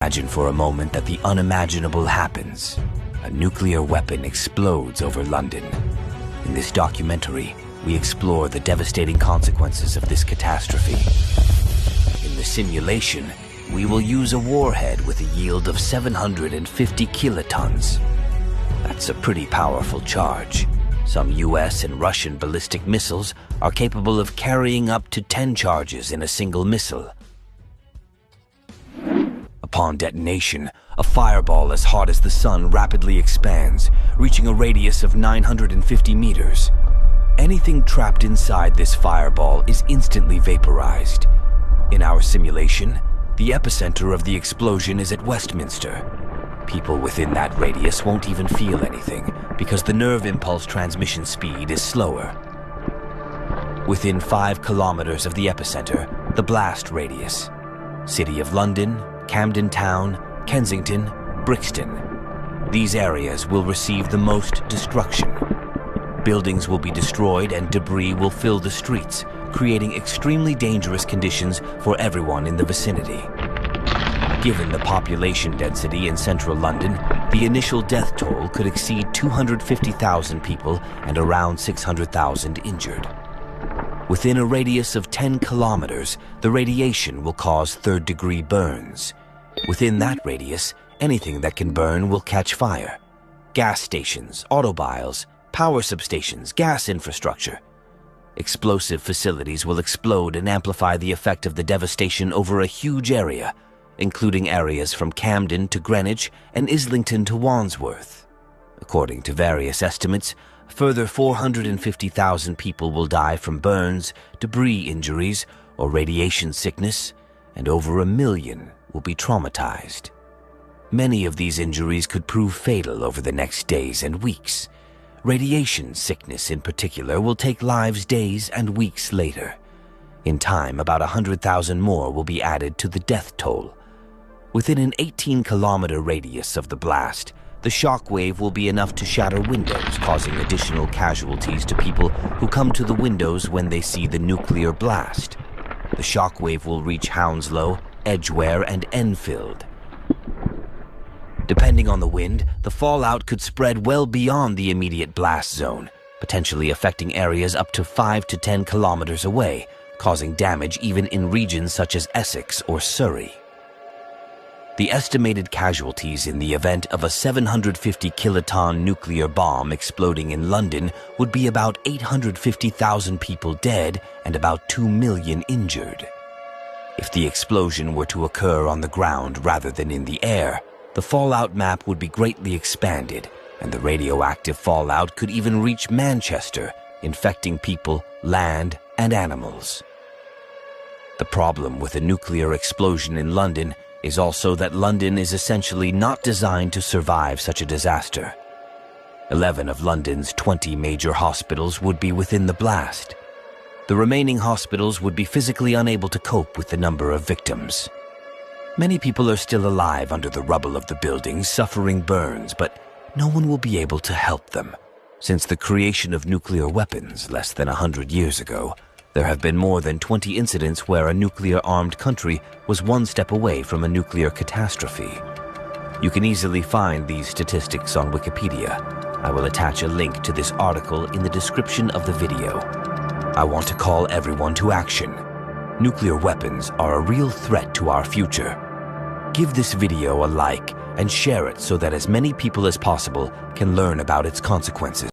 Imagine for a moment that the unimaginable happens. A nuclear weapon explodes over London. In this documentary, we explore the devastating consequences of this catastrophe. In the simulation, we will use a warhead with a yield of 750 kilotons. That's a pretty powerful charge. Some US and Russian ballistic missiles are capable of carrying up to 10 charges in a single missile. Upon detonation, a fireball as hot as the sun rapidly expands, reaching a radius of 950 meters. Anything trapped inside this fireball is instantly vaporized. In our simulation, the epicenter of the explosion is at Westminster. People within that radius won't even feel anything because the nerve impulse transmission speed is slower. Within 5 kilometers of the epicenter, the blast radius. City of London, Camden Town, Kensington, Brixton. These areas will receive the most destruction. Buildings will be destroyed and debris will fill the streets, creating extremely dangerous conditions for everyone in the vicinity. Given the population density in central London, the initial death toll could exceed 250,000 people and around 600,000 injured. Within a radius of 10 kilometers, the radiation will cause third-degree burns. Within that radius, anything that can burn will catch fire. Gas stations, automobiles, power substations, gas infrastructure. Explosive facilities will explode and amplify the effect of the devastation over a huge area, including areas from Camden to Greenwich and Islington to Wandsworth. According to various estimates, a further 450,000 people will die from burns, debris injuries, or radiation sickness, and over 1 million will be traumatized. Many of these injuries could prove fatal over the next days and weeks. Radiation sickness in particular will take lives days and weeks later. In time, about 100,000 more will be added to the death toll. Within an 18-kilometer radius of the blast, the shock wave will be enough to shatter windows, causing additional casualties to people who come to the windows when they see the nuclear blast. The shock wave will reach Hounslow, Edgware, and Enfield. Depending on the wind, the fallout could spread well beyond the immediate blast zone, potentially affecting areas up to 5 to 10 kilometers away, causing damage even in regions such as Essex or Surrey. The estimated casualties in the event of a 750 kiloton nuclear bomb exploding in London would be about 850,000 people dead and about 2 million injured. If the explosion were to occur on the ground rather than in the air, the fallout map would be greatly expanded, and the radioactive fallout could even reach Manchester, infecting people, land, and animals. The problem with a nuclear explosion in London is also that London is essentially not designed to survive such a disaster. 11 of London's 20 major hospitals would be within the blast. The remaining hospitals would be physically unable to cope with the number of victims. Many people are still alive under the rubble of the buildings, suffering burns, but no one will be able to help them. Since the creation of nuclear weapons less than 100 years ago, there have been more than 20 incidents where a nuclear-armed country was one step away from a nuclear catastrophe. You can easily find these statistics on Wikipedia. I will attach a link to this article in the description of the video. I want to call everyone to action. Nuclear weapons are a real threat to our future. Give this video a like and share it so that as many people as possible can learn about its consequences.